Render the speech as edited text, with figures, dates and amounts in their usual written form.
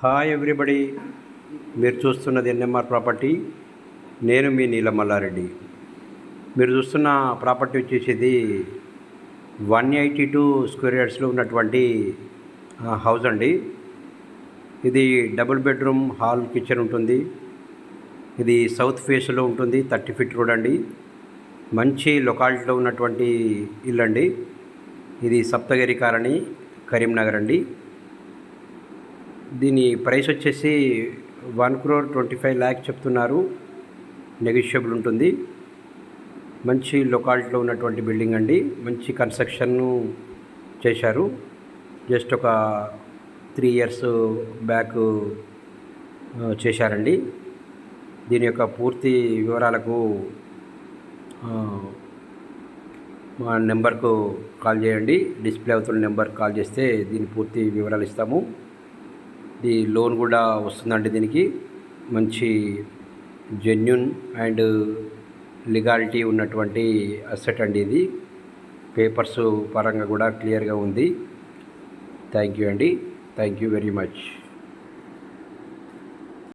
Hi everybody, మీరు చూస్తున్నది NMR property. నేను మీ నీలమల్లారెడ్డి. మీరు చూస్తున్న ప్రాపర్టీ వచ్చేసి 182 స్క్వేర్ యార్డ్స్లో ఉన్నటువంటి హౌస్ అండి. ఇది డబుల్ బెడ్రూమ్ హాల్ కిచెన్ ఉంటుంది. ఇది సౌత్ ఫేస్లో ఉంటుంది. 30 ఫీట్ రోడ్ అండి. మంచి లొకాలిటీలో ఉన్నటువంటి ఇల్లు అండి. ఇది సప్తగిరి కాలనీ, కరీంనగర్ అండి. దీని ప్రైస్ వచ్చేసి 1,25,00,000 చెప్తున్నారు. నెగోషియబుల్ ఉంటుంది. మంచి లొకాలిటీలో ఉన్నటువంటి బిల్డింగ్ అండి. మంచి కన్స్ట్రక్షన్ను చేశారు. జస్ట్ ఒక 3 ఇయర్స్ బ్యాక్ చేశారండి. దీని యొక్క పూర్తి వివరాలకు మా నెంబర్కు కాల్ చేయండి. డిస్ప్లే అవుతున్న నెంబర్కి కాల్ చేస్తే దీని పూర్తి వివరాలు ఇస్తాము. ఈ లోన్ కూడా వస్తుందండి. దీనికి మంచి జెన్యూన్ అండ్ లీగాలిటీ ఉన్నటువంటి అసెట్ అండి. ఇది పేపర్స్ పరంగా కూడా క్లియర్గా ఉంది. థ్యాంక్ యూ అండి. Thank you very much.